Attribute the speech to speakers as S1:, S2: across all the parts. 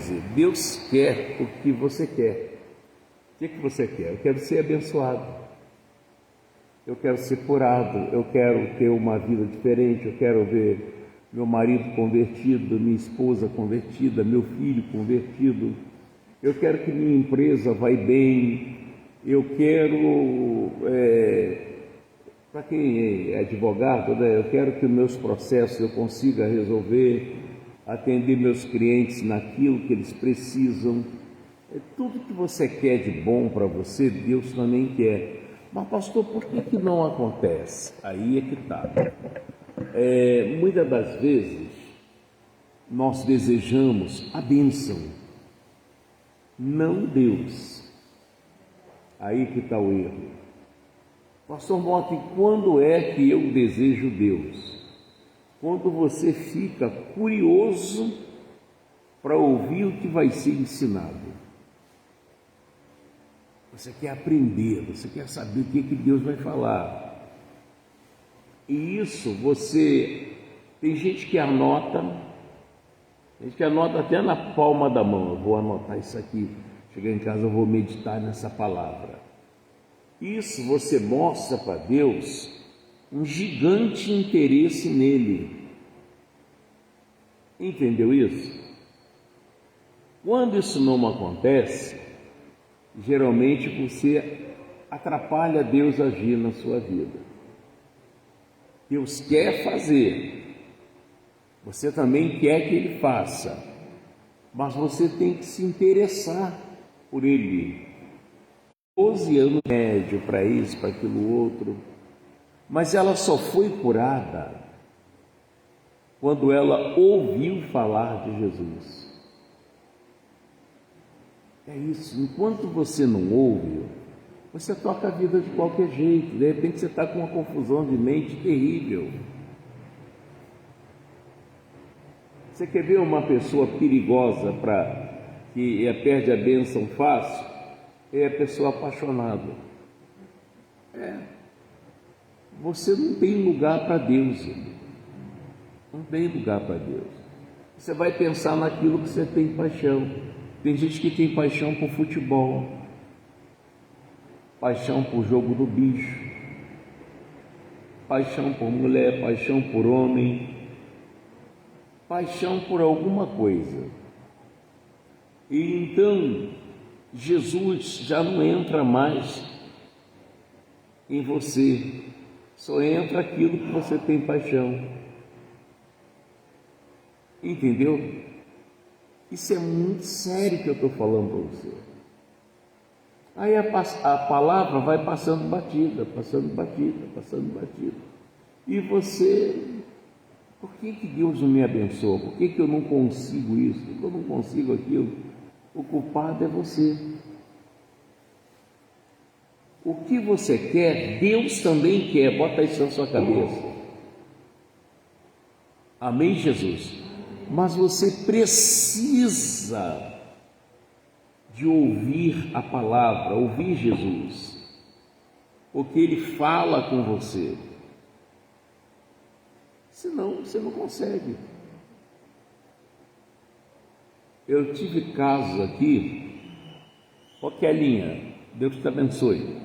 S1: dizer, Deus quer o que você quer. O que você quer? Eu quero ser abençoado, eu quero ser curado, eu quero ter uma vida diferente, eu quero ver meu marido convertido, minha esposa convertida, meu filho convertido, eu quero que minha empresa vá bem, eu quero, para quem é advogado, né, eu quero que os meus processos eu consiga resolver, atender meus clientes naquilo que eles precisam. Tudo que você quer de bom para você, Deus também quer. Mas pastor, por que não acontece? Aí é que está. Muitas das vezes nós desejamos a bênção, não Deus. Aí que está o erro. Pastor Morten, quando é que eu desejo Deus? Quando você fica curioso para ouvir o que vai ser ensinado. Você quer aprender, você quer saber o que Deus vai falar. E isso tem gente que anota até na palma da mão. Eu vou anotar isso aqui, chegar em casa eu vou meditar nessa palavra. Isso você mostra para Deus um gigante interesse nele. Entendeu isso? Quando isso não acontece, geralmente você atrapalha Deus agir na sua vida. Deus quer fazer, você também quer que Ele faça, mas você tem que se interessar por Ele. 12 anos médio para isso, para aquilo outro, mas ela só foi curada quando ela ouviu falar de Jesus. É isso, enquanto você não ouve, você toca a vida de qualquer jeito, de repente você está com uma confusão de mente terrível. Você quer ver uma pessoa perigosa que perde a bênção fácil? É a pessoa apaixonada. Você não tem lugar para Deus, não tem lugar para Deus. Você vai pensar naquilo que você tem paixão. Tem gente que tem paixão por futebol, paixão por jogo do bicho, paixão por mulher, paixão por homem, paixão por alguma coisa. E então Jesus já não entra mais em você, só entra aquilo que você tem paixão. Entendeu? Isso é muito sério que eu estou falando para você. Aí a palavra vai passando batida. E você, por que Deus não me abençoa? Por que eu não consigo isso? Por que eu não consigo aquilo? O culpado é você. O que você quer, Deus também quer. Bota isso na sua cabeça. Amém, Jesus? Mas você precisa de ouvir a palavra, ouvir Jesus, porque Ele fala com você. Senão você não consegue. Eu tive casos aqui, ó Kelinha, Deus te abençoe.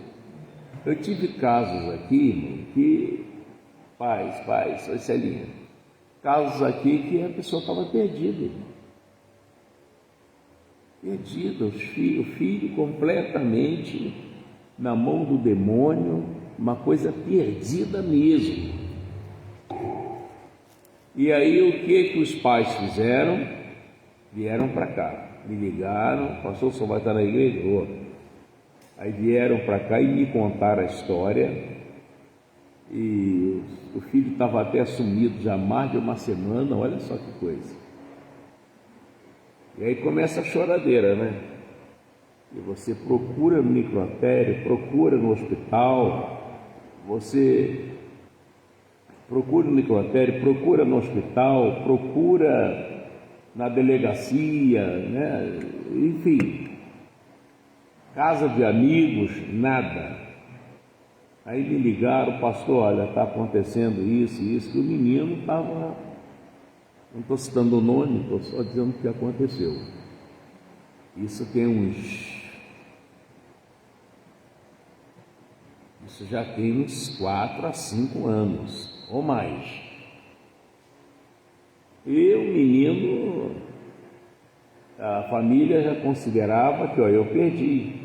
S1: Eu tive casos aqui que, paz, oi Celinha. Casos aqui que a pessoa estava perdida, o filho completamente na mão do demônio, uma coisa perdida mesmo. E aí o que os pais fizeram? Vieram para cá, me ligaram, pastor, o senhor vai estar na igreja? Aí vieram para cá e me contaram a história. E o filho estava até sumido já há mais de uma semana, olha só que coisa. E aí começa a choradeira, né? E você procura no necrotério, procura no hospital, você procura no necrotério, procura no hospital, procura na delegacia, né? Enfim, casa de amigos, nada. Aí me ligaram, pastor, olha, está acontecendo isso, que o menino estava, não estou citando o nome, estou só dizendo o que aconteceu. Isso já tem uns 4 a 5 anos, ou mais. E o menino, a família já considerava que eu perdi.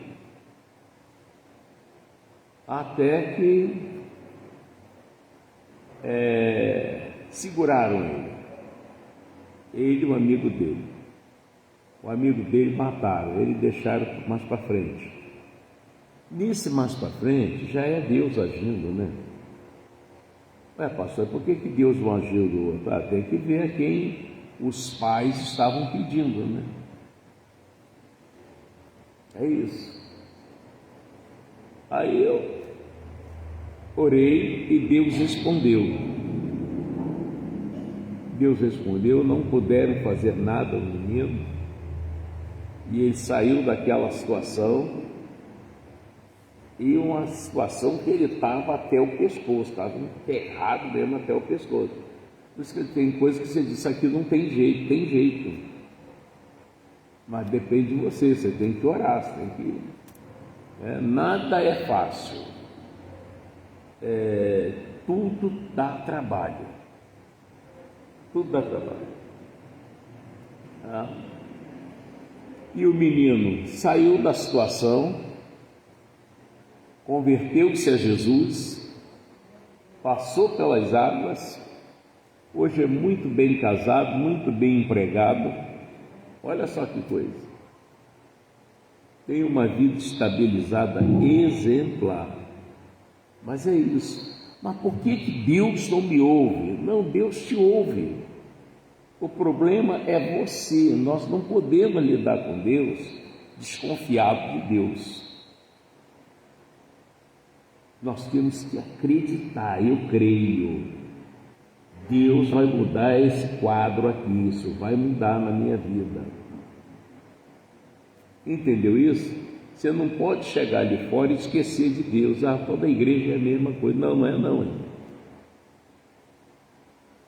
S1: Até que seguraram ele e o amigo dele. O amigo dele mataram, ele deixaram mais para frente. Nesse mais para frente já é Deus agindo, né? Pastor, por que Deus não agiu do outro? Tem que ver a quem os pais estavam pedindo, né? É isso. Aí eu orei e Deus respondeu. Deus respondeu, não puderam fazer nada ao menino, e ele saiu daquela situação, e uma situação que ele estava até o pescoço, estava enterrado mesmo até o pescoço. Por isso que tem coisa que você diz, isso aqui não tem jeito, tem jeito. Mas depende de você, você tem que orar, você tem que... nada é fácil. Tudo dá trabalho. Tudo dá trabalho. E o menino saiu da situação, converteu-se a Jesus, passou pelas águas, hoje é muito bem casado, muito bem empregado. Olha só que coisa. Tem uma vida estabilizada, exemplar. Mas é isso. Mas por que Deus não me ouve? Não, Deus te ouve. O problema é você. Nós não podemos lidar com Deus desconfiado de Deus. Nós temos que acreditar, eu creio. Deus vai mudar esse quadro aqui, isso vai mudar na minha vida. Entendeu isso? Você não pode chegar ali fora e esquecer de Deus. Toda igreja é a mesma coisa. Não, não é não.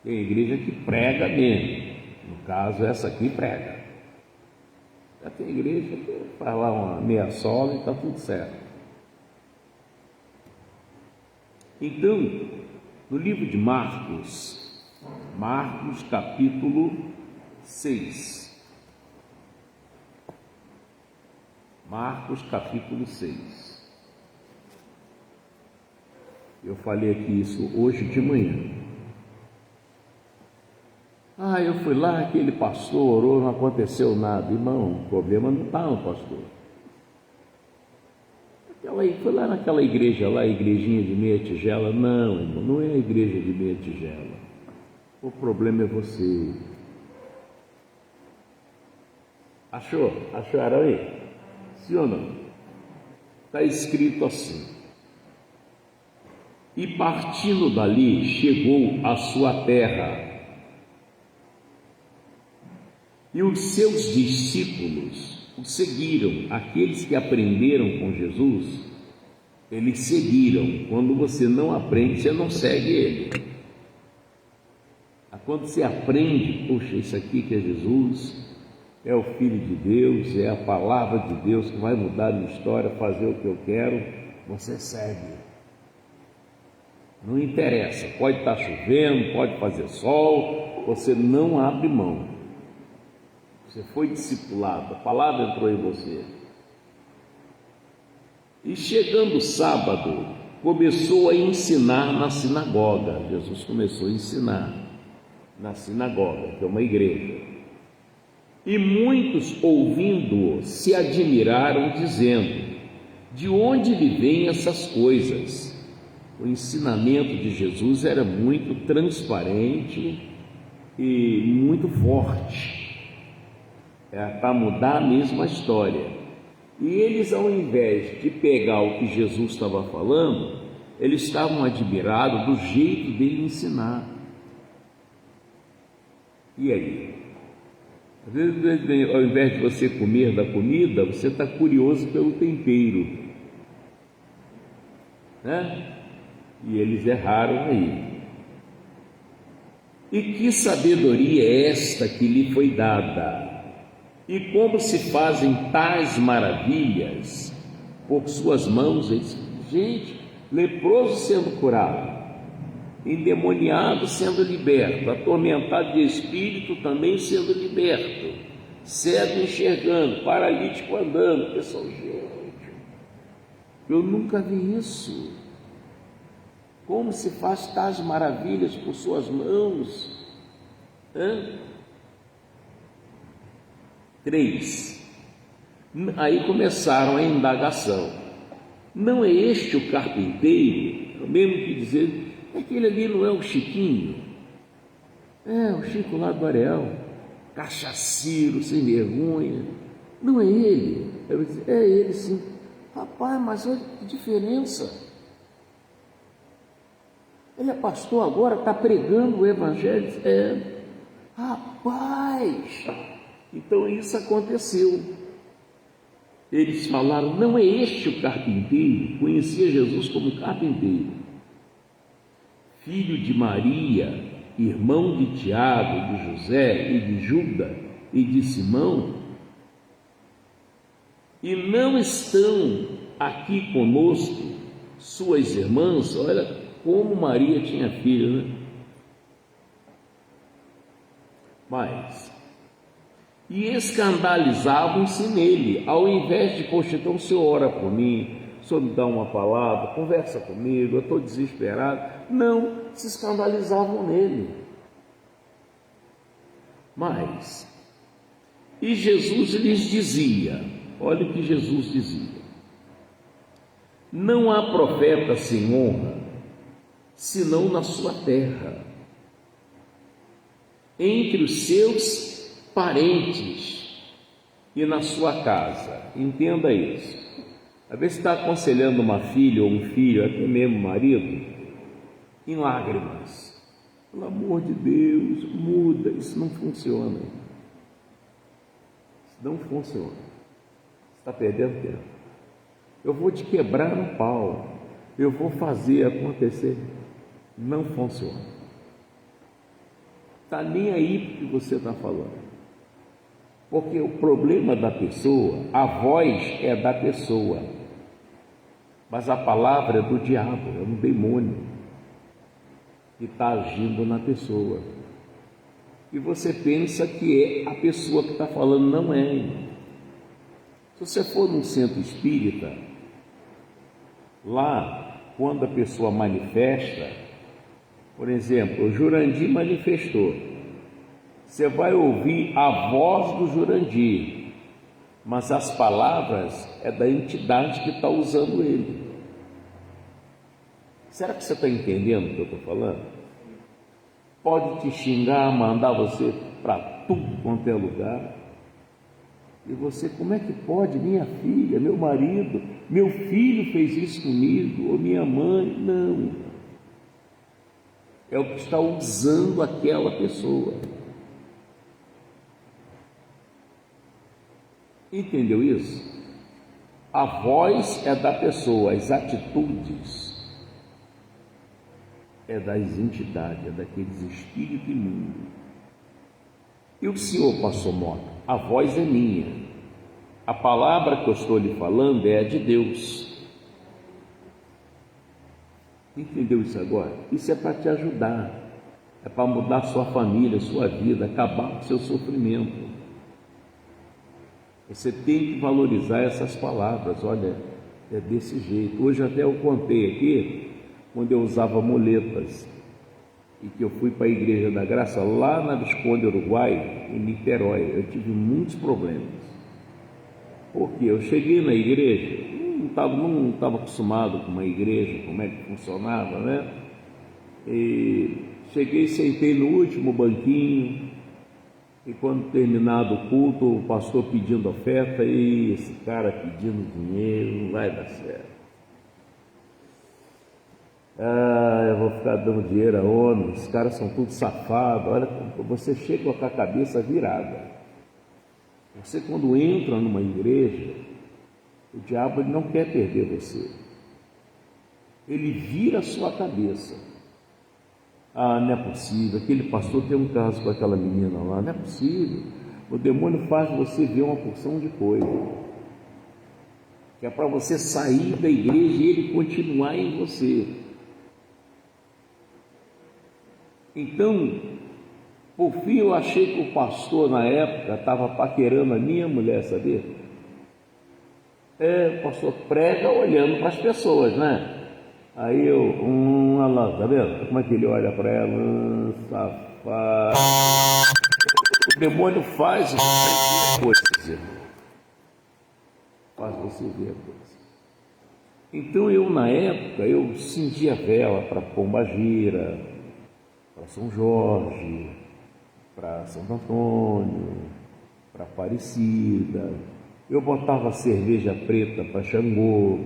S1: Tem igreja que prega mesmo. No caso, essa aqui prega. Já tem igreja que faz lá uma meia sola e está tudo certo. Então, no livro de Marcos capítulo 6. Marcos capítulo 6. Eu falei aqui isso hoje de manhã. Eu fui lá, aquele pastor orou, não aconteceu nada. Irmão, o problema não está no pastor. Foi lá naquela igreja lá, a igrejinha de meia tigela. Não, irmão, não é a igreja de meia tigela. O problema é você. Achou? Acharam aí? Sim ou não? Está escrito assim: e partindo dali, chegou à sua terra, e os seus discípulos o seguiram. Aqueles que aprenderam com Jesus, eles seguiram. Quando você não aprende, você não segue ele. Quando você aprende, puxa, isso aqui que é Jesus, é o Filho de Deus, é a palavra de Deus que vai mudar a minha história, fazer o que eu quero, você segue. Não interessa, pode estar chovendo, pode fazer sol, você não abre mão. Você foi discipulado, a palavra entrou em você. E chegando o sábado, começou a ensinar na sinagoga. Jesus começou a ensinar na sinagoga, que é uma igreja. E muitos, ouvindo-o, se admiraram, dizendo: de onde lhe vêm essas coisas? O ensinamento de Jesus era muito transparente e muito forte. Para mudar a mesma história. E eles, ao invés de pegar o que Jesus estava falando, eles estavam admirados do jeito dele ensinar. E aí? Às vezes, ao invés de você comer da comida, você está curioso pelo tempero, né? E eles erraram aí. E que sabedoria é esta que lhe foi dada? E como se fazem tais maravilhas por suas mãos? Ele disse, gente, leproso sendo curado, endemoniado sendo liberto, atormentado de espírito também sendo liberto, cego enxergando, paralítico andando. Pessoal, gente, eu nunca vi isso. Como se faz tais maravilhas por suas mãos? 3. Aí começaram a indagação. Não é este o carpinteiro? O mesmo que dizer, aquele ali não é o Chiquinho? É, o Chico lá do Areal, cachaceiro, sem vergonha. Não é ele? Eu disse, é ele sim. Rapaz, mas olha que diferença. Ele é pastor agora, está pregando o evangelho. Rapaz, então isso aconteceu. Eles falaram, não é este o carpinteiro? Conhecia Jesus como carpinteiro, filho de Maria, irmão de Tiago, de José e de Judas e de Simão? E não estão aqui conosco suas irmãs? Olha como Maria tinha filho, né? Mas, e escandalizavam-se nele, ao invés de, poxa, então o senhor ora por mim, o senhor me dá uma palavra, conversa comigo, eu estou desesperado. Não, se escandalizavam nele. Mas, e Jesus lhes dizia, olha o que Jesus dizia, não há profeta sem honra, senão na sua terra, entre os seus parentes e na sua casa. Entenda isso. Às vezes está aconselhando uma filha ou um filho, até mesmo marido, em lágrimas. Pelo amor de Deus, muda, isso não funciona. Isso não funciona. Você está perdendo tempo. Eu vou te quebrar no pau, eu vou fazer acontecer. Não funciona. Está nem aí para o que você está falando. Porque o problema da pessoa, a voz é da pessoa, mas a palavra é do diabo, é um demônio que está agindo na pessoa. E você pensa que é a pessoa que está falando, não é. Se você for num centro espírita, lá, quando a pessoa manifesta, por exemplo, o Jurandir manifestou, você vai ouvir a voz do Jurandir, mas as palavras é da entidade que está usando ele. Será que você está entendendo o que eu estou falando? Pode te xingar, mandar você para tudo quanto é lugar, e você, como é que pode? Minha filha, meu marido, meu filho fez isso comigo, ou minha mãe? Não. É o que está usando aquela pessoa. Entendeu isso? A voz é da pessoa, as atitudes é das entidades, é daqueles espíritos imundos. E o senhor, pastor Mota, a voz é minha, a palavra que eu estou lhe falando é a de Deus. Entendeu isso agora? Isso é para te ajudar, é para mudar sua família, sua vida, acabar com o seu sofrimento. Você tem que valorizar essas palavras. Olha, é desse jeito. Hoje até eu contei aqui, quando eu usava muletas, e que eu fui para a Igreja da Graça, lá na Visconde Uruguai, em Niterói. Eu tive muitos problemas. Porque eu cheguei na igreja, não estava acostumado com uma igreja, como é que funcionava, né? E cheguei, sentei no último banquinho, e quando terminado o culto, o pastor pedindo oferta, e esse cara pedindo dinheiro, não vai dar certo. Eu vou ficar dando dinheiro a homens, os caras são tudo safados. Olha, você chega com a cabeça virada. Você, quando entra numa igreja, o diabo ele não quer perder você. Ele vira a sua cabeça. Não é possível, aquele pastor tem um caso com aquela menina lá, não é possível. O demônio faz você ver uma porção de coisa, que é para você sair da igreja e ele continuar em você. Então, por fim, eu achei que o pastor na época estava paquerando a minha mulher, sabia? O pastor prega olhando para as pessoas, né? Aí eu, olha lá, tá vendo? Como é que ele olha para ela? Safado. O demônio faz você ver coisas. Faz você ver coisas. Então eu, na época, eu cindia vela para Pombagira, para São Jorge, para Santo Antônio, para Aparecida. Eu botava cerveja preta para Xangô.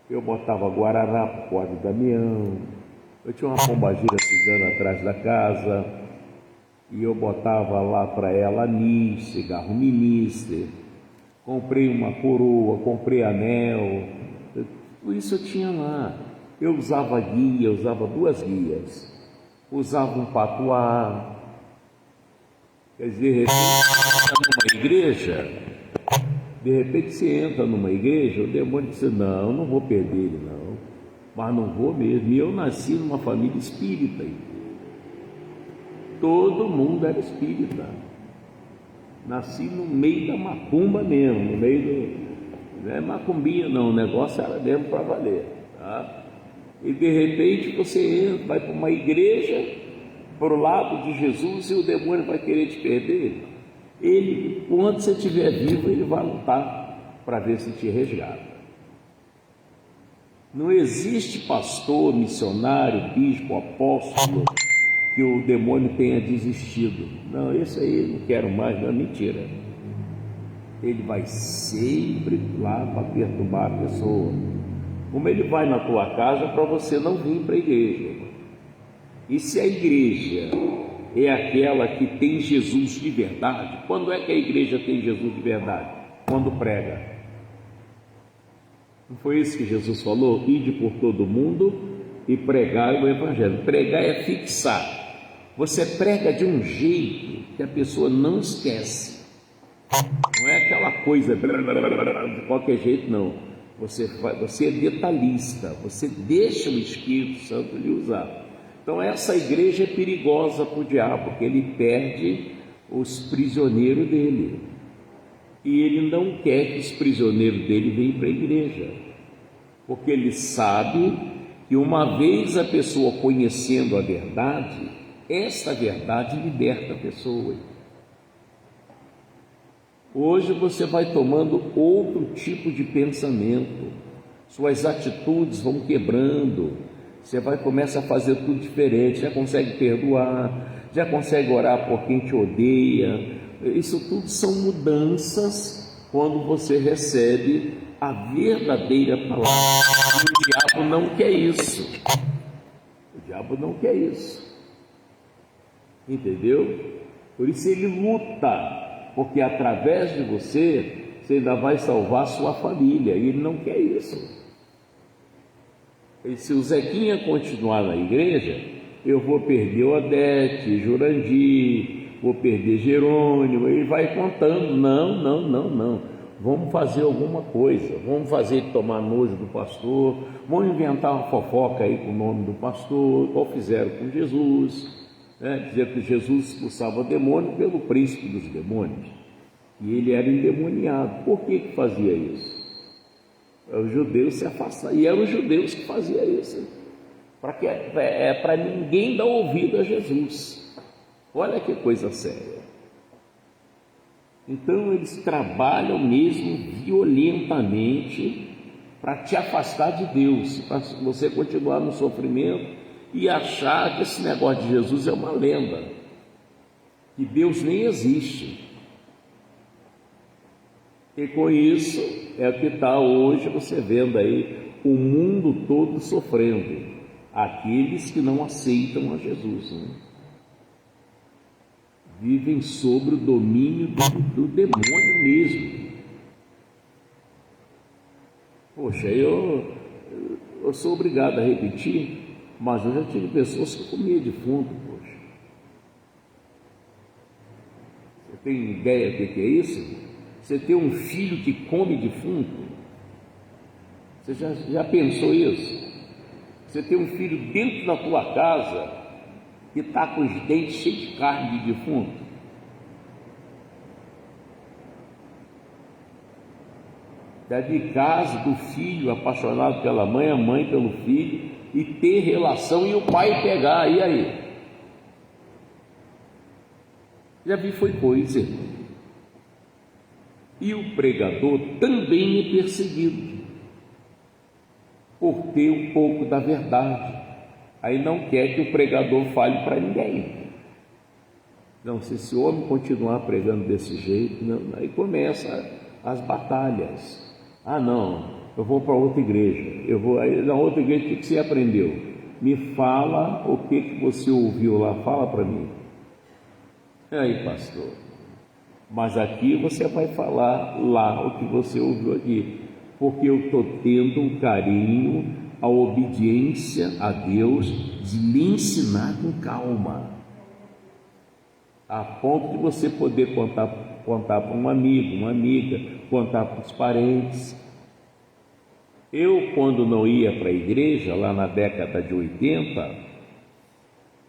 S1: Eu botava guarará para o Código Damião. Eu tinha uma pombagira cigana atrás da casa. E eu botava lá para ela anis, cigarro minister. Comprei uma coroa, comprei anel. Tudo isso eu tinha lá. Eu usava guia, eu usava 2 guias. Usava um patuá. Quer dizer, de repente você entra numa igreja, o demônio diz: não vou perder ele não, mas não vou mesmo. E eu nasci numa família espírita, todo mundo era espírita, nasci no meio da macumba mesmo, no meio do, não é macumbinha não, o negócio era mesmo para valer, tá? E de repente você entra, vai para uma igreja, para o lado de Jesus, e o demônio vai querer te perder. Ele, quando você estiver vivo, ele vai lutar para ver se te resgata. Não existe pastor, missionário, bispo, apóstolo que o demônio tenha desistido. Não, esse aí eu não quero mais, não é mentira. Ele vai sempre lá para perturbar a pessoa. Como ele vai na tua casa para você não vir para a igreja. E se a igreja é aquela que tem Jesus de verdade? Quando é que a igreja tem Jesus de verdade? Quando prega. Não foi isso que Jesus falou? Ide por todo mundo e pregai o evangelho. Pregar é fixar. Você prega de um jeito que a pessoa não esquece. Não é aquela coisa de qualquer jeito, não. Você é detalhista. Você deixa o Espírito Santo lhe usar. Então essa igreja é perigosa para o diabo, porque ele perde os prisioneiros dele. E ele não quer que os prisioneiros dele venham para a igreja, porque ele sabe que uma vez a pessoa conhecendo a verdade, essa verdade liberta a pessoa. Hoje você vai tomando outro tipo de pensamento, suas atitudes vão quebrando. Você começa a fazer tudo diferente, já consegue perdoar, já consegue orar por quem te odeia. Isso tudo são mudanças quando você recebe a verdadeira palavra. E o diabo não quer isso. O diabo não quer isso. Entendeu? Por isso ele luta, porque através de você ainda vai salvar sua família. E ele não quer isso. E se o Zequinha continuar na igreja, eu vou perder Odete, Jurandir, vou perder Jerônimo. Ele vai contando: não, vamos fazer alguma coisa, vamos fazer ele tomar nojo do pastor, vamos inventar uma fofoca aí com o nome do pastor, igual fizeram com Jesus, né? Dizer que Jesus expulsava demônio pelo príncipe dos demônios, e ele era endemoniado. Por que fazia isso? Os judeus se afastaram, e eram os judeus que faziam isso, para ninguém dar ouvido a Jesus. Olha que coisa séria. Então eles trabalham mesmo violentamente para te afastar de Deus, para você continuar no sofrimento e achar que esse negócio de Jesus é uma lenda, que Deus nem existe. E com isso é o que está hoje você vendo aí o mundo todo sofrendo, aqueles que não aceitam a Jesus, né? Vivem sob o domínio do demônio mesmo. Poxa, eu sou obrigado a repetir, mas eu já tive pessoas que comiam defunto, poxa. Você tem ideia do que é isso? Você ter um filho que come defunto? Você já pensou isso? Você ter um filho dentro da tua casa que está com os dentes cheios de carne de defunto? Daí casa do filho apaixonado pela mãe, a mãe pelo filho, e ter relação e o pai pegar, e aí? Já vi, foi coisa. E o pregador também é perseguido por ter um pouco da verdade. Aí não quer que o pregador fale para ninguém. Não, se esse homem continuar pregando desse jeito, não, aí começa as batalhas. Ah, não, eu vou para outra igreja. Eu vou aí na outra igreja. O que você aprendeu? Me fala o que você ouviu lá. Fala para mim. E aí, pastor? Mas aqui você vai falar lá o que você ouviu aqui, porque eu estou tendo um carinho, a obediência a Deus de lhe ensinar com calma, a ponto de você poder contar para um amigo, uma amiga, contar para os parentes. Eu, quando não ia para a igreja, lá na década de 80,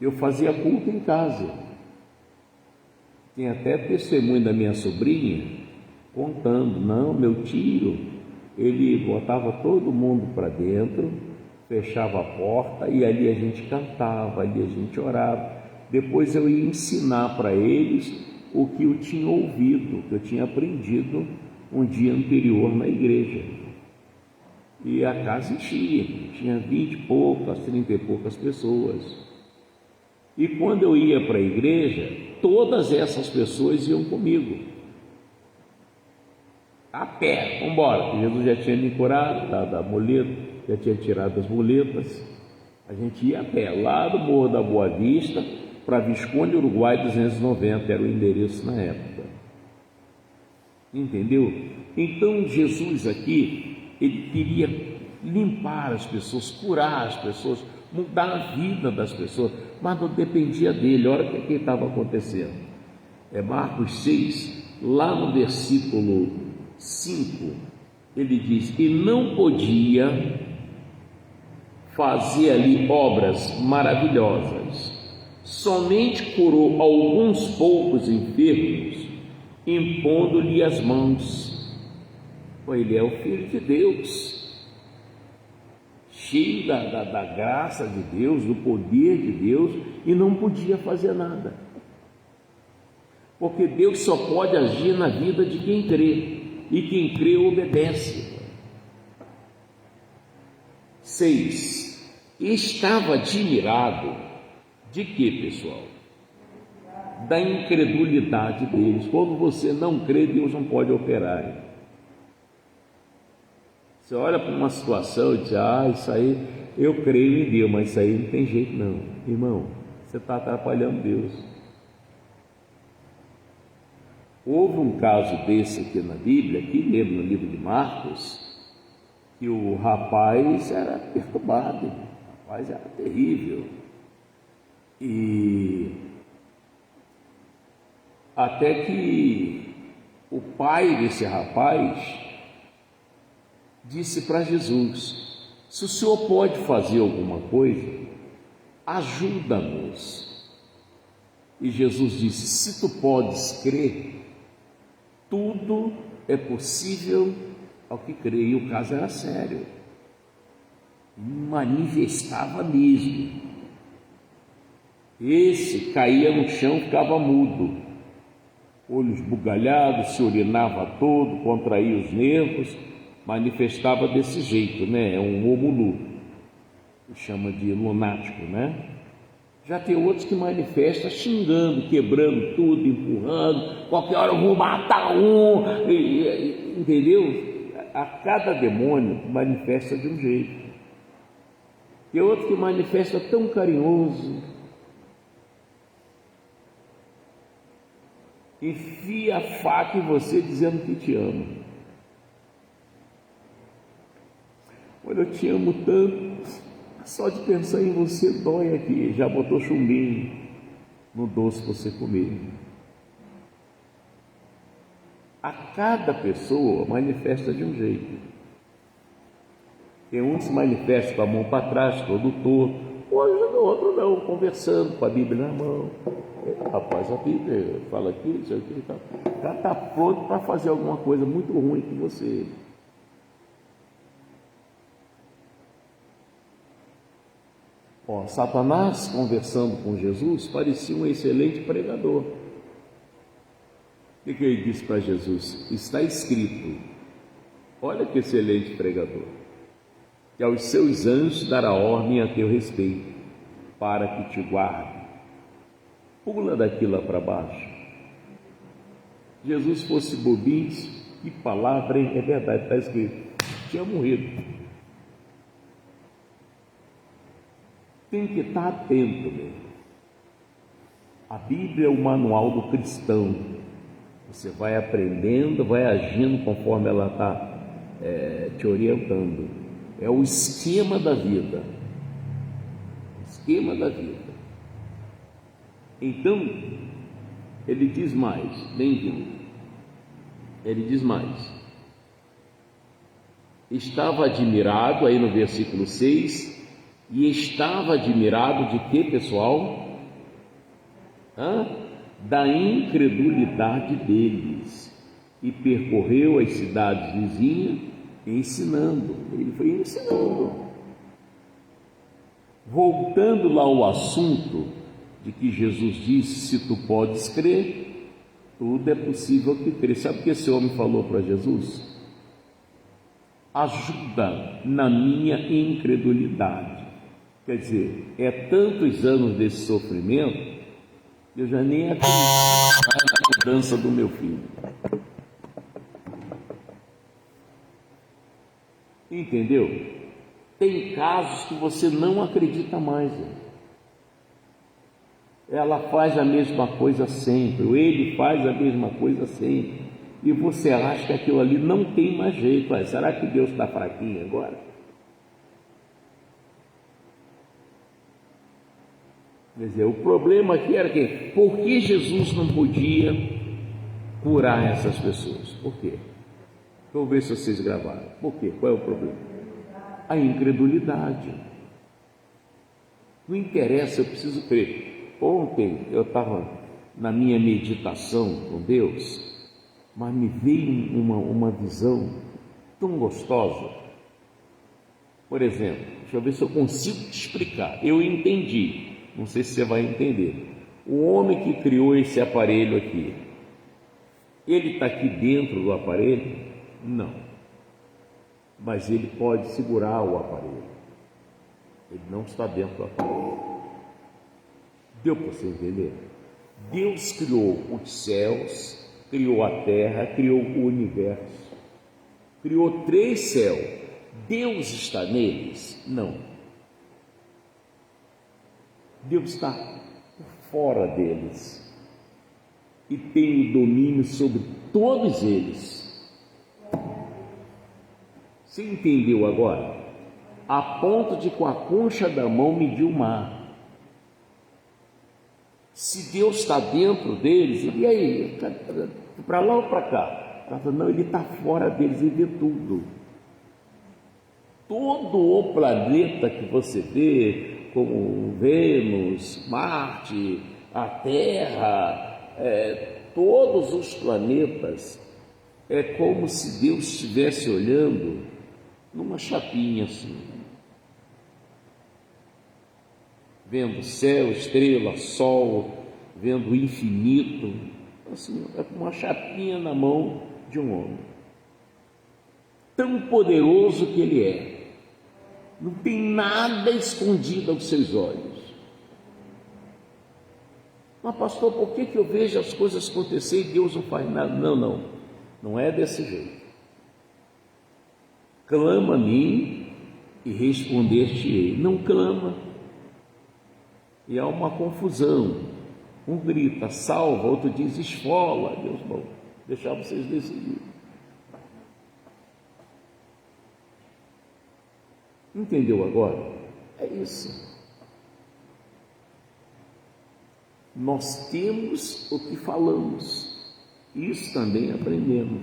S1: eu fazia culto em casa. Tem até testemunho da minha sobrinha contando, não, meu tio, ele botava todo mundo para dentro, fechava a porta e ali a gente cantava, ali a gente orava. Depois eu ia ensinar para eles o que eu tinha ouvido, o que eu tinha aprendido um dia anterior na igreja. E a casa enchia, tinha 20 e poucas, 30 e poucas pessoas. E quando eu ia para a igreja, todas essas pessoas iam comigo, a pé, vamos embora. Jesus já tinha me curado da muleta, já tinha tirado as muletas. A gente ia a pé, lá do Morro da Boa Vista para Visconde Uruguai 290, era o endereço na época. Entendeu? Então Jesus aqui, ele queria limpar as pessoas, curar as pessoas, mudar a vida das pessoas, mas não dependia dele. Olha o que estava acontecendo. É Marcos 6, lá no versículo 5, ele diz: e não podia fazer ali obras maravilhosas, somente curou alguns poucos enfermos, impondo-lhe as mãos. Ele é o Filho de Deus, cheio da graça de Deus, do poder de Deus, e não podia fazer nada, porque Deus só pode agir na vida de quem crê, e quem crê obedece. 6. Estava admirado de quê, pessoal? Da incredulidade deles. Quando você não crê, Deus não pode operar. Você olha para uma situação e diz: isso aí, eu creio em Deus, mas isso aí não tem jeito não. Irmão, você está atrapalhando Deus. Houve um caso desse aqui na Bíblia, aqui mesmo no livro de Marcos, que o rapaz era perturbado, o rapaz era terrível. E até que o pai desse rapaz disse para Jesus: se o Senhor pode fazer alguma coisa, ajuda-nos. E Jesus disse: se tu podes crer, tudo é possível ao que crê. E o caso era sério, manifestava mesmo. Esse caía no chão, ficava mudo, olhos bugalhados, se urinava todo, contraía os nervos, manifestava desse jeito, né? É um homulu, que chama de lunático, né? Já tem outros que manifestam xingando, quebrando tudo, empurrando, qualquer hora eu vou matar um, entendeu? A cada demônio manifesta de um jeito. Tem outro que manifesta tão carinhoso, enfia a faca em você dizendo que te ama. Olha, eu te amo tanto, só de pensar em você dói aqui. Já botou chumbinho no doce para você comer. A cada pessoa manifesta de um jeito. Tem um que se manifesta com a mão para trás, todo torto, o outro não, conversando com a Bíblia na mão. Rapaz, a Bíblia fala aqui, isso aqui e tal. Já está pronto para fazer alguma coisa muito ruim com você. Satanás, conversando com Jesus, parecia um excelente pregador. O que ele disse para Jesus? Está escrito, olha que excelente pregador, que aos seus anjos dará ordem a teu respeito, para que te guarde. Pula daqui lá para baixo. Jesus fosse bobinho, que palavra, hein? É verdade, está escrito, tinha morrido. Tem que estar atento mesmo. A Bíblia é o manual do cristão. Você vai aprendendo, vai agindo conforme ela está te orientando. É o esquema da vida. Esquema da vida. Então, ele diz mais, bem-vindo. Ele diz mais. Estava admirado, aí no versículo 6, e estava admirado de quê, pessoal? Da incredulidade deles, e percorreu as cidades vizinhas ensinando. Ele foi ensinando. Voltando lá ao assunto de que Jesus disse, se tu podes crer, tudo é possível que crer. Sabe o que esse homem falou para Jesus? Ajuda na minha incredulidade. Quer dizer, é tantos anos desse sofrimento, eu já nem acredito na mudança do meu filho. Entendeu? Tem casos que você não acredita mais. Ela faz a mesma coisa sempre, ou ele faz a mesma coisa sempre, e você acha que aquilo ali não tem mais jeito. Será que Deus está fraquinho agora? Quer dizer, o problema aqui era que, por que Jesus não podia curar essas pessoas? Por quê? Vou ver se vocês gravaram. Por quê? Qual é o problema? A incredulidade. Não interessa, eu preciso crer. Ontem eu estava na minha meditação com Deus, mas me veio uma visão tão gostosa. Por exemplo, deixa eu ver se eu consigo te explicar. Eu entendi. Não sei se você vai entender. O homem que criou esse aparelho aqui, ele está aqui dentro do aparelho? Não. Mas ele pode segurar o aparelho. Ele não está dentro do aparelho. Deu para você entender? Deus criou os céus, criou a terra, criou o universo. Criou 3 céus. Deus está neles? Não. Deus está por fora deles e tem o domínio sobre todos eles. Você entendeu agora? A ponto de com a concha da mão medir o mar. Se Deus está dentro deles, e aí? Para lá ou para cá? Não, ele está fora deles e vê tudo. Todo o planeta que você vê, como Vênus, Marte, a Terra, todos os planetas, é como se Deus estivesse olhando numa chapinha assim, vendo céu, estrela, sol, vendo o infinito, assim, é como uma chapinha na mão de um homem, tão poderoso que ele é. Não tem nada escondido aos seus olhos. Mas pastor, por que eu vejo as coisas acontecer e Deus não faz nada? Não é desse jeito. Clama a mim e responder-te-ei. Não clama. E há uma confusão. Um grita, salva, outro diz, esfola. Deus, bom, deixar vocês decidirem. Entendeu agora? É isso. Nós temos o que falamos. Isso também aprendemos.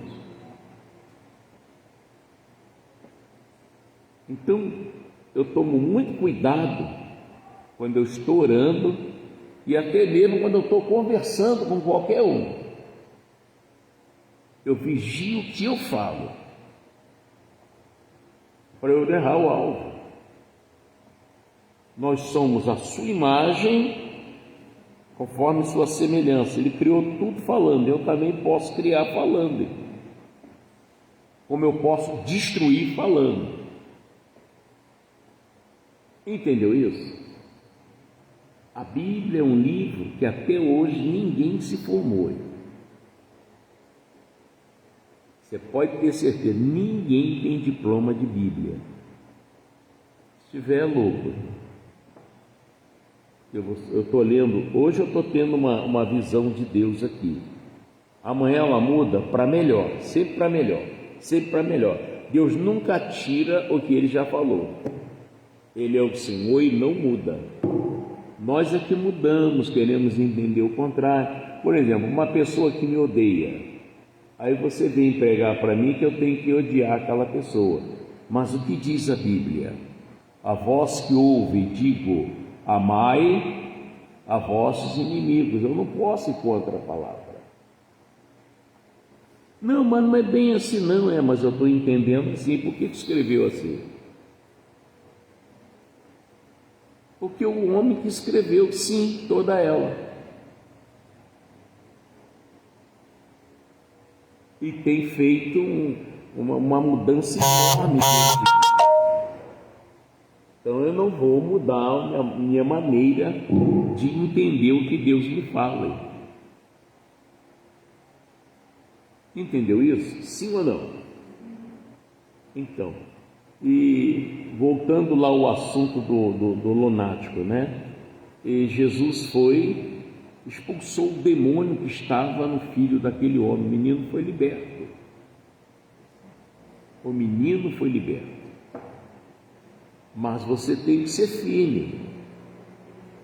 S1: Então, eu tomo muito cuidado quando eu estou orando e até mesmo quando eu estou conversando com qualquer um. Eu vigio o que eu falo para eu errar o alvo. Nós somos a sua imagem conforme sua semelhança. Ele criou tudo falando, eu também posso criar falando, como eu posso destruir falando. Entendeu isso? A Bíblia é um livro que até hoje ninguém se formou. Você pode ter certeza, ninguém tem diploma de Bíblia. Se tiver, é louco. Eu estou lendo, hoje eu estou tendo uma visão de Deus aqui. Amanhã ela muda para melhor, sempre para melhor, sempre para melhor. Deus nunca tira o que Ele já falou. Ele é o Senhor e não muda. Nós é que mudamos, queremos entender o contrário. Por exemplo, uma pessoa que me odeia, aí você vem pregar para mim que eu tenho que odiar aquela pessoa. Mas o que diz a Bíblia? A vós que ouve, digo, amai a vossos inimigos. Eu não posso ir contra a palavra. Não, mas não é bem assim não, mas eu estou entendendo assim. Por que escreveu assim? Porque o homem que escreveu, sim, toda ela. E tem feito uma mudança enorme. Então eu não vou mudar a minha maneira de entender o que Deus me fala. Entendeu isso? Sim ou não? Então, e voltando lá ao assunto do lunático, né? E Jesus expulsou o demônio que estava no filho daquele homem. O menino foi liberto. O menino foi liberto. Mas você tem que ser firme.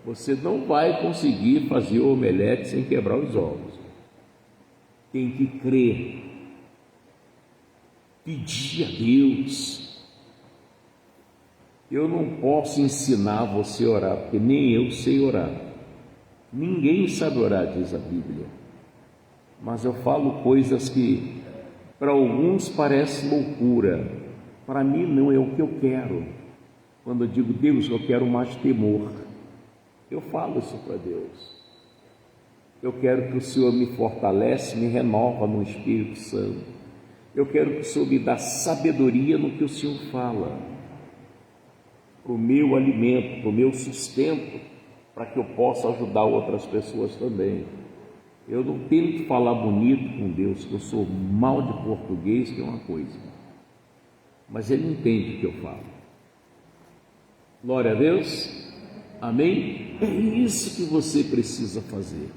S1: Você não vai conseguir fazer o omelete sem quebrar os ovos. Tem que crer, pedir a Deus. Eu não posso ensinar você a orar, porque nem eu sei orar. Ninguém sabe orar, diz a Bíblia. Mas eu falo coisas que para alguns parece loucura. Para mim não é o que eu quero. Quando eu digo, Deus, eu quero mais temor, eu falo isso para Deus. Eu quero que o Senhor me fortalece, me renova no Espírito Santo. Eu quero que o Senhor me dê sabedoria no que o Senhor fala, para o meu alimento, para o meu sustento, para que eu possa ajudar outras pessoas também. Eu não tento falar bonito com Deus, que eu sou mal de português, que é uma coisa, mas Ele entende o que eu falo. Glória a Deus, amém? É isso que você precisa fazer.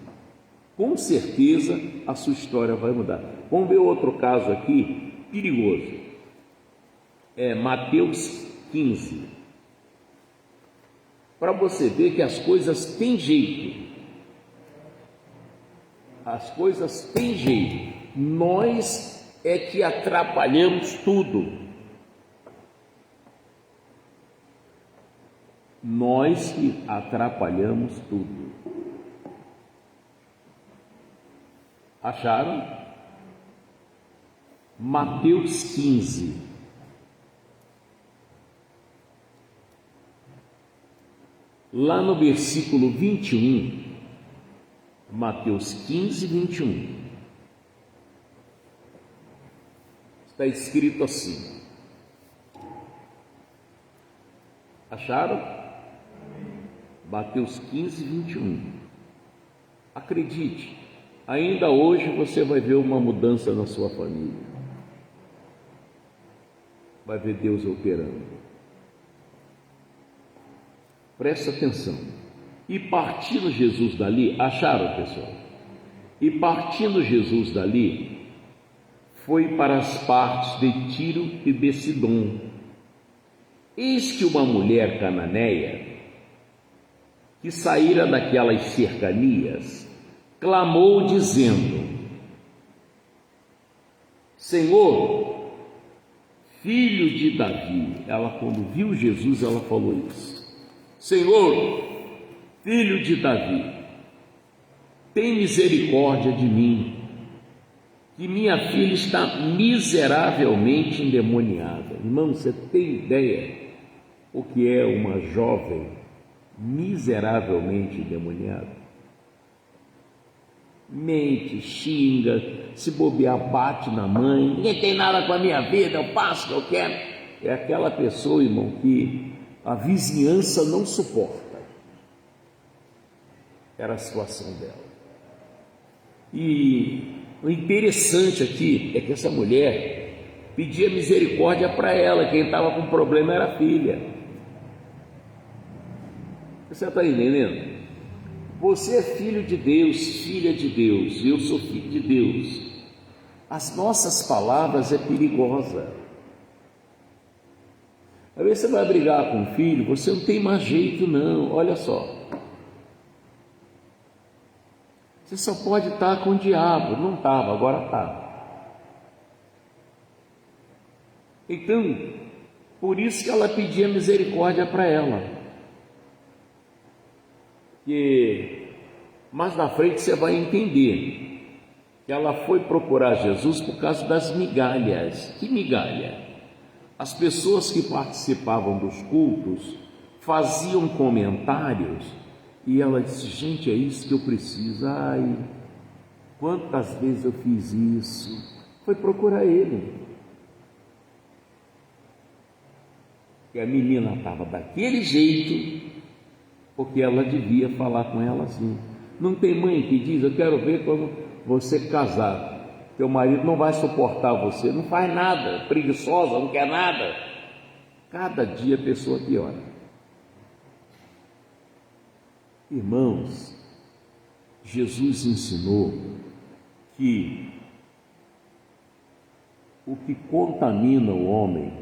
S1: Com certeza a sua história vai mudar. Vamos ver outro caso aqui, perigoso. É Mateus 15. Para você ver que as coisas têm jeito. As coisas têm jeito. Nós é que atrapalhamos tudo. Nós que atrapalhamos tudo. Acharam? Mateus 15. Lá no versículo 21, Mateus 15, 21, está escrito assim. Acharam? Mateus 15, 21. Acredite, ainda hoje você vai ver uma mudança na sua família. Vai ver Deus operando. Presta atenção. E partindo Jesus dali, acharam, pessoal? E partindo Jesus dali, foi para as partes de Tiro e de Sidom. Eis que uma mulher cananeia, que saíra daquelas cercanias, clamou dizendo: Senhor, filho de Davi. Ela, quando viu Jesus, ela falou isso. Senhor, filho de Davi, tem misericórdia de mim, que minha filha está miseravelmente endemoniada. Irmão, você tem ideia o que é uma jovem miseravelmente endemoniada? Mente, xinga, se bobear, bate na mãe, ninguém tem nada com a minha vida, eu faço o que eu quero. É aquela pessoa, irmão, que a vizinhança não suporta. Era a situação dela. E o interessante aqui é que essa mulher pedia misericórdia para ela, quem estava com problema era a filha. Você está entendendo? Você é filho de Deus, filha de Deus, eu sou filho de Deus. As nossas palavras é perigosa. Às vezes você vai brigar com o filho, você não tem mais jeito não, olha só. Você só pode estar com o diabo, não estava, agora está. Então, por isso que ela pedia misericórdia para ela. Que mais na frente você vai entender que ela foi procurar Jesus por causa das migalhas. Que migalha? As pessoas que participavam dos cultos faziam comentários e ela disse: gente, é isso que eu preciso. Ai, quantas vezes eu fiz isso? Foi procurar ele. E a menina estava daquele jeito, porque ela devia falar com ela assim. Não tem mãe que diz: eu quero ver quando você casar, teu marido não vai suportar você, não faz nada, preguiçosa, não quer nada. Cada dia a pessoa piora. Irmãos, Jesus ensinou que o que contamina o homem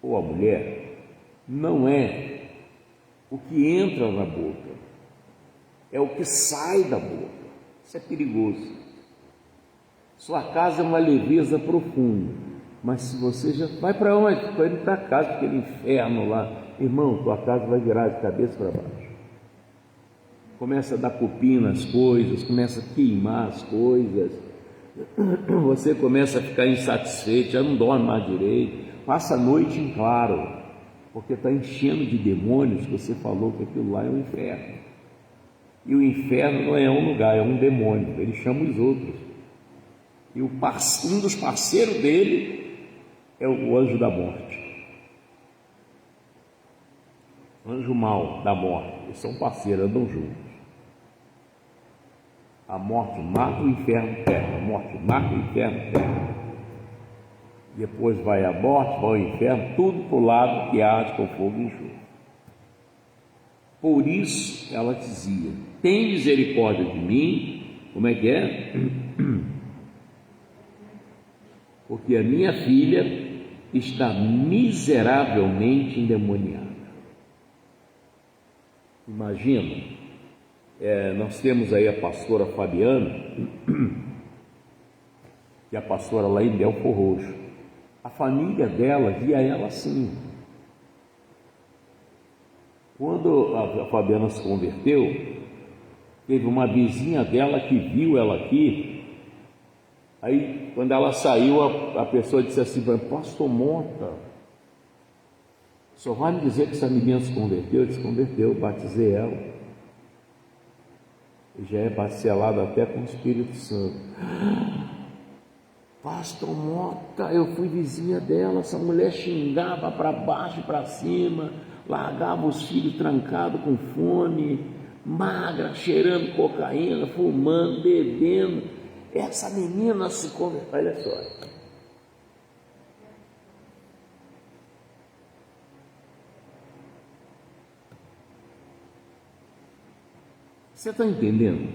S1: ou a mulher não é o que entra na boca, é o que sai da boca. Isso é perigoso. Sua casa é uma leveza profunda, mas se você já vai para onde? Vai indo para casa, aquele inferno lá. Irmão, tua casa vai virar de cabeça para baixo. Começa a dar cupim nas coisas, começa a queimar as coisas, você começa a ficar insatisfeito, já não dorme mais direito, passa a noite em claro, porque está enchendo de demônios, que você falou que aquilo lá é um inferno. E o inferno não é um lugar, é um demônio, ele chama os outros. E um dos parceiros dele é o anjo da morte. Anjo mau da morte, eles são parceiros, andam juntos. A morte mata, o inferno pega. A morte mata, o inferno pega. Depois vai a morte, vai ao inferno, tudo para o lado que arde com fogo e enxofre. Por isso ela dizia: tem misericórdia de mim. Como é que é? Porque a minha filha está miseravelmente endemoniada. Imagina, nós temos aí a pastora Fabiana, que é a pastora lá em Belfor Roxo. A família dela via ela assim. Quando a Fabiana se converteu, teve uma vizinha dela que viu ela aqui. Aí, quando ela saiu, a pessoa disse assim: pastor Mota, só vai me dizer que essa menina se converteu? Eu disse: converteu, batizei ela. E já é parcelada até com o Espírito Santo. Pastor Mota, eu fui vizinha dela, essa mulher xingava para baixo e para cima, largava os filhos trancados com fome, magra, cheirando cocaína, fumando, bebendo. Essa menina se converteu. Olha só. Você está entendendo?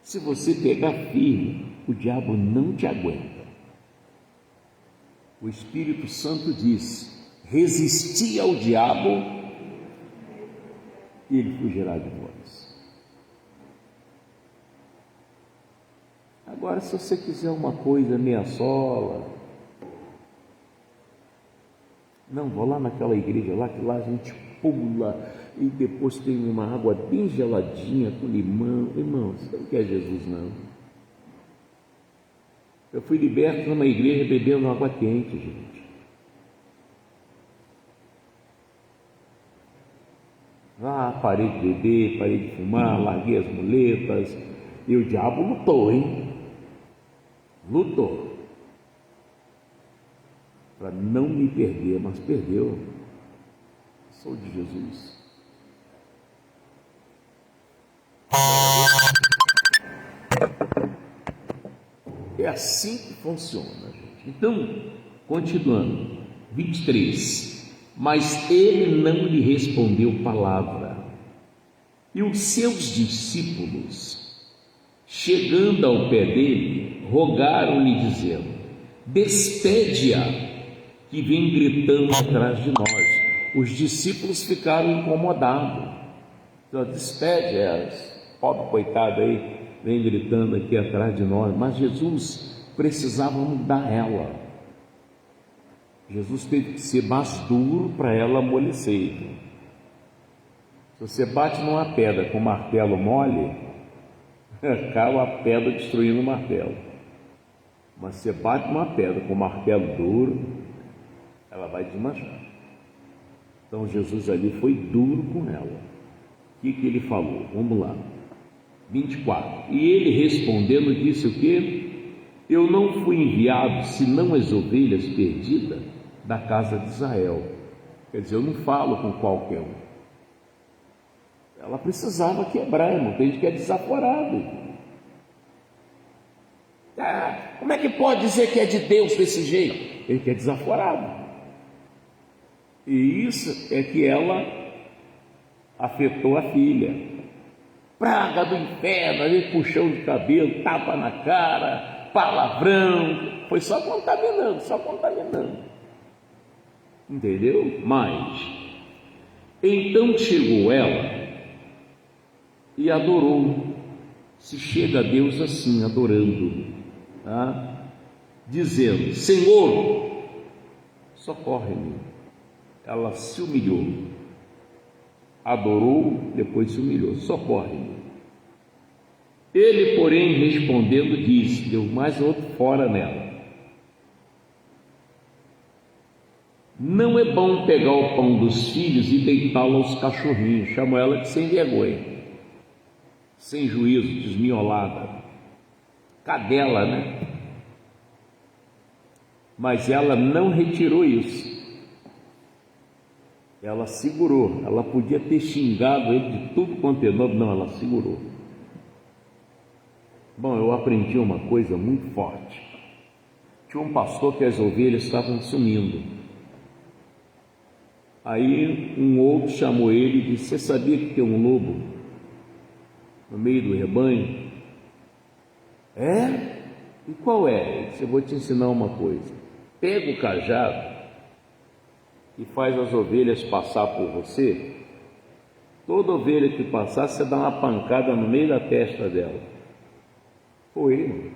S1: Se você pegar firme, o diabo não te aguenta. O Espírito Santo diz: resisti ao diabo e ele fugirá de vós. Agora Agora, se você quiser uma coisa meia sola, não, vou lá naquela igreja lá, que lá a gente pula e depois tem uma água bem geladinha com limão. Irmão, você não quer Jesus, não. Eu fui liberto numa igreja bebendo água quente, gente. Parei de beber, parei de fumar, larguei as muletas, e o diabo lutou, hein? Lutou para não me perder, mas perdeu. Sou de Jesus. É assim que funciona, gente. Então, continuando, 23. Mas ele não lhe respondeu palavra. E os seus discípulos, chegando ao pé dele, rogaram-lhe, dizendo: despede-a, que vem gritando atrás de nós. Os discípulos ficaram incomodados. Então, despede elas, pobre coitada aí, vem gritando aqui atrás de nós. Mas Jesus precisava mudar ela. Jesus teve que ser mais duro para ela amolecer. Se você bate numa pedra com martelo mole, cai a pedra destruindo o martelo. Mas você bate numa pedra com martelo duro, ela vai desmanchar. Então Jesus ali foi duro com ela. O que ele falou? Vamos lá. 24. E ele respondendo disse o quê? Eu não fui enviado senão as ovelhas perdidas da casa de Israel. Quer dizer, eu não falo com qualquer um. Ela precisava quebrar, irmão. Tem gente que é desaforado. Como é que pode dizer que é de Deus desse jeito? Ele que é desaforado. E isso é que ela afetou a filha. Praga do inferno, ali puxão de cabelo, tapa na cara, palavrão. Foi só contaminando, só contaminando. Entendeu? Mas então chegou ela e adorou. Se chega a Deus assim, adorando, tá? Dizendo: Senhor, socorre-me. Ela se humilhou, adorou, depois se humilhou: socorre-me. Ele, porém, respondendo, disse: deu mais outro fora nela. Não é bom pegar o pão dos filhos e deitá-lo aos cachorrinhos. Chamou ela de sem vergonha, sem juízo, desmiolada, cadela, né? Mas ela não retirou isso. Ela segurou. Ela podia ter xingado ele de tudo quanto é nome, não, ela segurou. Bom, eu aprendi uma coisa muito forte. Tinha um pastor que as ovelhas estavam sumindo. Aí um outro chamou ele e disse: você sabia que tem um lobo no meio do rebanho? É? E qual é? Ele disse: eu vou te ensinar uma coisa. Pega o cajado e faz as ovelhas passar por você. Toda ovelha que passar, você dá uma pancada no meio da testa dela. Foi ele.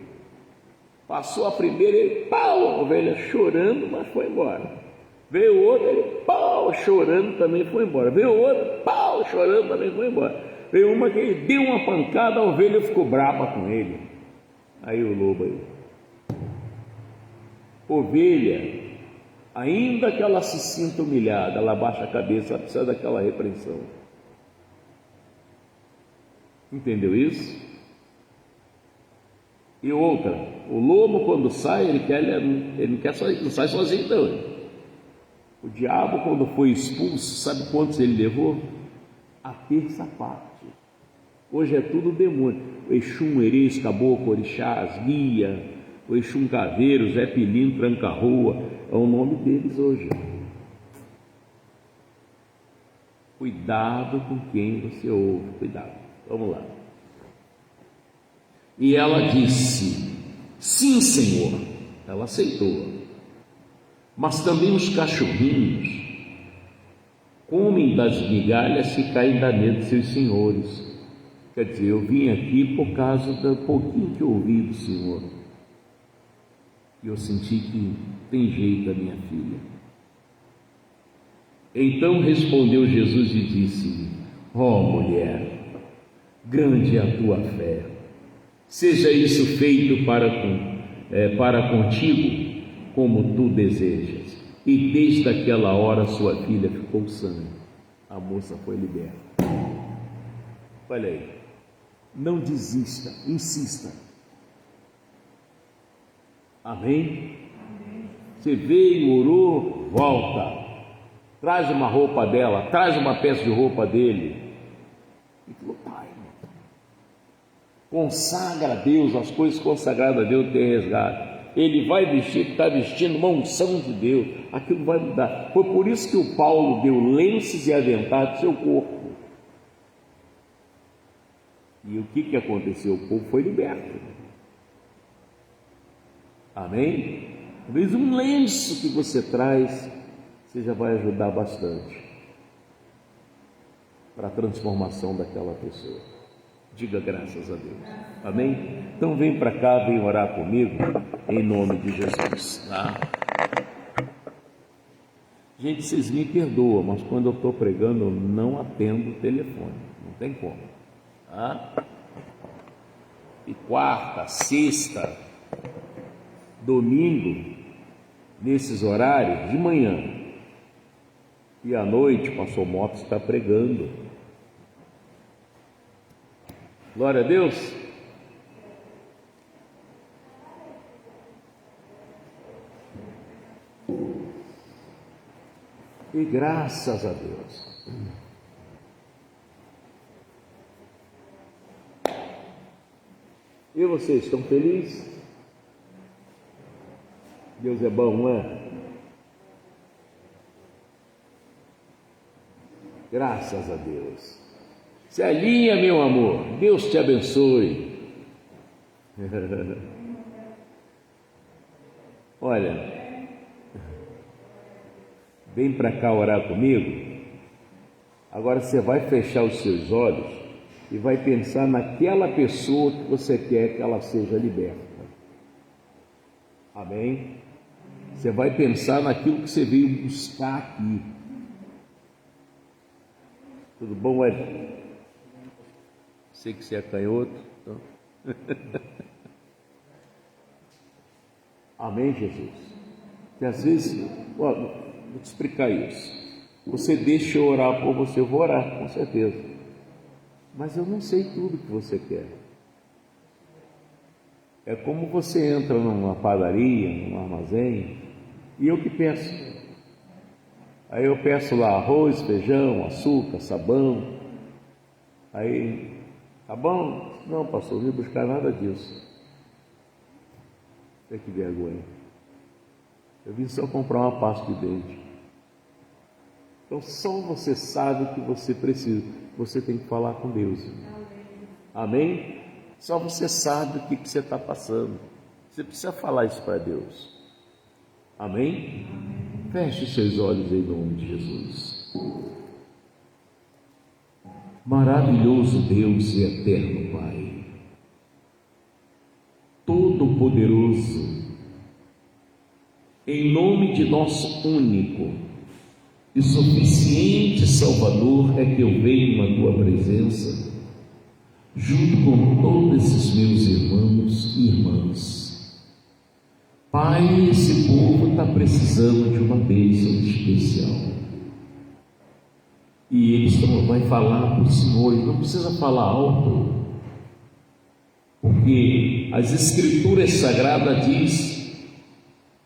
S1: Passou a primeira, ele, pau, a ovelha chorando, mas foi embora. Veio outra, ele, pau, chorando, também foi embora. Veio outra, pau, chorando, também foi embora. Veio uma que ele deu uma pancada, a ovelha ficou brava com ele. Aí o lobo aí. Ovelha, ainda que ela se sinta humilhada, ela baixa a cabeça, ela precisa daquela repreensão. Entendeu isso? E outra, o lobo quando sai, ele não quer sozinho, não sai sozinho não. O diabo quando foi expulso, sabe quantos ele levou? A terça parte. Hoje é tudo demônio. O Exum, Erês, Caboclo, Orixás, Guia, o Exum Caveiro, Zé Pilinho, Tranca-Rua, é o nome deles hoje. Cuidado com quem você ouve, cuidado. Vamos lá. E ela disse: sim, Senhor. Ela aceitou. Mas também os cachorrinhos comem das migalhas que caem da mesa de seus senhores. Quer dizer, eu vim aqui por causa do pouquinho que eu ouvi do Senhor. E eu senti que tem jeito a minha filha. Então respondeu Jesus e disse-lhe: ó mulher, grande é a tua fé, seja isso feito para contigo como tu desejas. E desde aquela hora sua filha ficou sã. A moça foi liberta. Olha aí, não desista, insista. Amém? Você veio, orou, volta. Traz uma roupa dela, traz uma peça de roupa dele. E falou: pai, consagra a Deus, as coisas consagradas a Deus tem resgate. Ele vai vestir, está vestindo uma unção de Deus, aquilo vai mudar. Foi por isso que o Paulo deu lenços e aventais do seu corpo. E o que aconteceu? O povo foi liberto. Amém? Talvez um lenço que você traz, você já vai ajudar bastante para a transformação daquela pessoa. Diga graças a Deus. Amém? Então vem para cá, vem orar comigo, em nome de Jesus. Tá? Gente, vocês me perdoam, mas quando eu estou pregando, eu não atendo o telefone. Não tem como. Tá? E quarta, sexta, domingo, nesses horários, de manhã e à noite, o pastor Mopes está pregando. Glória a Deus. E graças a Deus. E vocês estão felizes? Deus é bom, não é? Graças a Deus. Se alinha, meu amor. Deus te abençoe. Olha, vem para cá orar comigo. Agora você vai fechar os seus olhos e vai pensar naquela pessoa que você quer que ela seja liberta. Amém? Você vai pensar naquilo que você veio buscar aqui. Tudo bom, Ed? Sei que você é canhoto. Então... Amém, Jesus? Que às vezes, vou te explicar isso. Você deixa eu orar por você, eu vou orar, com certeza. Mas eu não sei tudo que você quer. É como você entra numa padaria, num armazém, e eu que peço. Aí eu peço lá arroz, feijão, açúcar, sabão. Aí, tá bom? Não, pastor, não vim buscar nada disso. Tem que vergonha. Eu vim só comprar uma pasta de dente. Então só você sabe o que você precisa. Você tem que falar com Deus. Amém? Só você sabe o que você está passando. Você precisa falar isso para Deus. Amém? Feche os seus olhos em nome de Jesus. Maravilhoso Deus e eterno Pai, Todo-Poderoso, em nome de nosso único e suficiente Salvador, é que eu venho à Tua presença, junto com todos esses meus irmãos e irmãs. Pai, esse povo está precisando de uma bênção especial. E eles vai falar para o Senhor, e não precisa falar alto, porque as Escrituras Sagradas diz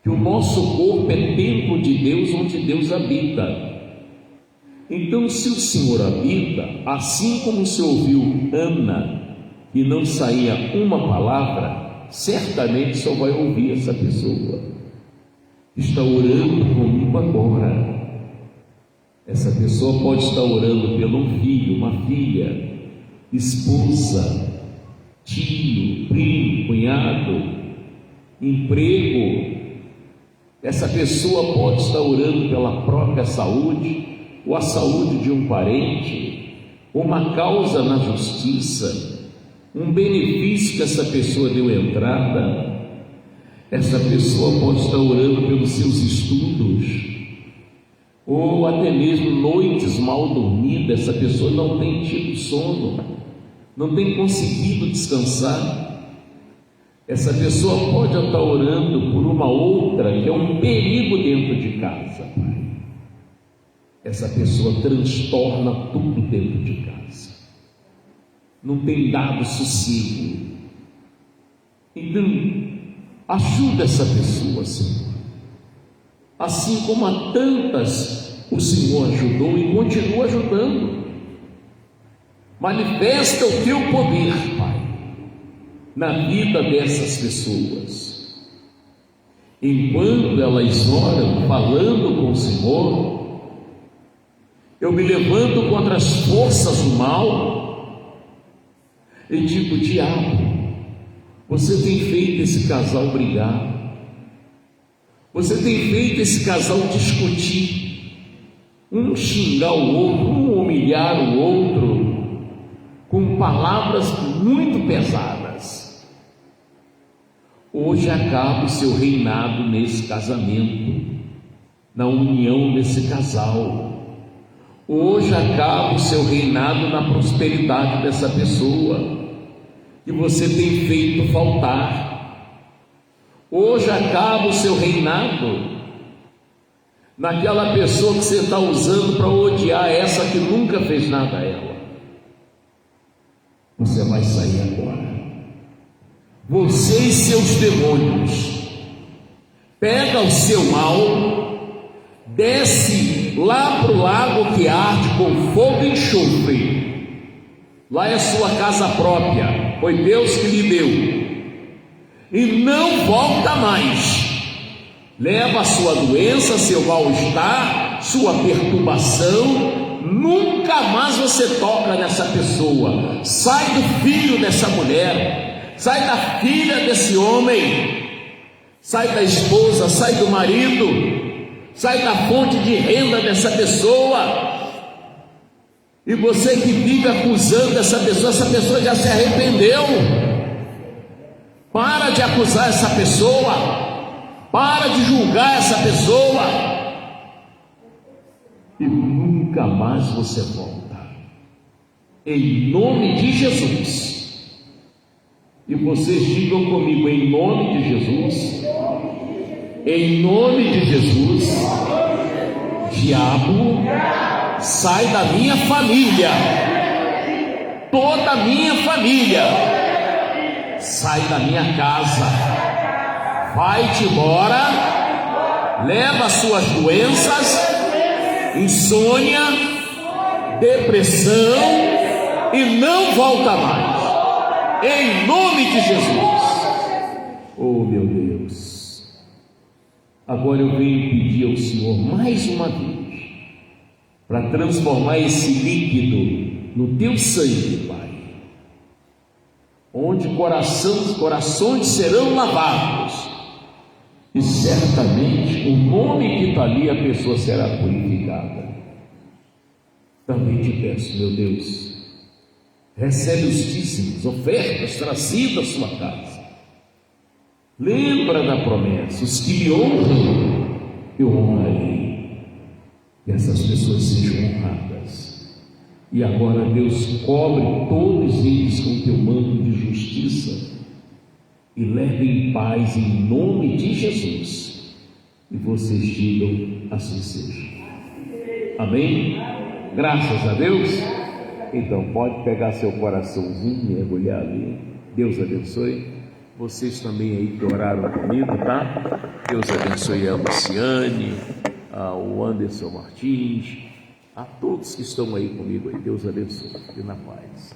S1: que o nosso corpo é templo de Deus, onde Deus habita. Então, se o Senhor habita, assim como você ouviu Ana, e não saía uma palavra, certamente só vai ouvir essa pessoa. Está orando comigo agora. Essa pessoa pode estar orando pelo filho, uma filha, esposa, tio, primo, cunhado, emprego. Essa pessoa pode estar orando pela própria saúde, ou a saúde de um parente, uma causa na justiça, um benefício que essa pessoa deu entrada, essa pessoa pode estar orando pelos seus estudos, ou até mesmo noites mal dormidas. Essa pessoa não tem tido sono, não tem conseguido descansar. Essa pessoa pode estar orando por uma outra que é um perigo dentro de casa, Pai. Essa pessoa transtorna tudo dentro de casa, não tem dado sossego. Então, ajuda essa pessoa, Senhor, assim como a tantas o Senhor ajudou e continua ajudando. Manifesta o teu poder, Pai, na vida dessas pessoas. Enquanto elas oram, falando com o Senhor, eu me levanto contra as forças do mal e digo: diabo, você tem feito esse casal brigar, você tem feito esse casal discutir, um xingar o outro, um humilhar o outro, com palavras muito pesadas. Hoje acaba o seu reinado nesse casamento, na união desse casal. Hoje acaba o seu reinado na prosperidade dessa pessoa que você tem feito faltar. Hoje acaba o seu reinado naquela pessoa que você está usando para odiar essa que nunca fez nada a ela. Você vai sair agora, você e seus demônios. Pega o seu mal, desce lá para o lago que arde com fogo e enxofre. Lá é sua casa própria, foi Deus que lhe deu, e não volta mais. Leva a sua doença, seu mal-estar, sua perturbação. Nunca mais você toca nessa pessoa. Sai do filho dessa mulher, sai da filha desse homem, sai da esposa, sai do marido, sai da fonte de renda dessa pessoa. E você que vive acusando essa pessoa já se arrependeu. Para de acusar essa pessoa, para de julgar essa pessoa, e nunca mais você volta, em nome de Jesus. E vocês digam comigo: em nome de Jesus, em nome de Jesus, diabo, sai da minha família, toda a minha família, sai da minha casa, vai-te embora, leva as suas doenças, insônia, depressão, e não volta mais, em nome de Jesus. Oh meu Deus, agora eu venho pedir ao Senhor mais uma vez para transformar esse líquido no teu sangue, Pai, onde corações serão lavados, e certamente o nome que está ali, a pessoa será purificada. Também te peço, meu Deus, recebe os dízimos, ofertas trazidas à sua casa. Lembra da promessa: os que me honram, eu honrarei. Que essas pessoas sejam honradas. E agora, Deus, cobre todos eles com teu manto de justiça e leve em paz, em nome de Jesus. E vocês digam: assim seja. Amém? Graças a Deus. Então pode pegar seu coraçãozinho e mergulhar ali. Deus abençoe. Vocês também aí que oraram comigo, tá? Deus abençoe a Luciane, ao Anderson Martins, a todos que estão aí comigo aí. Deus abençoe. E na paz.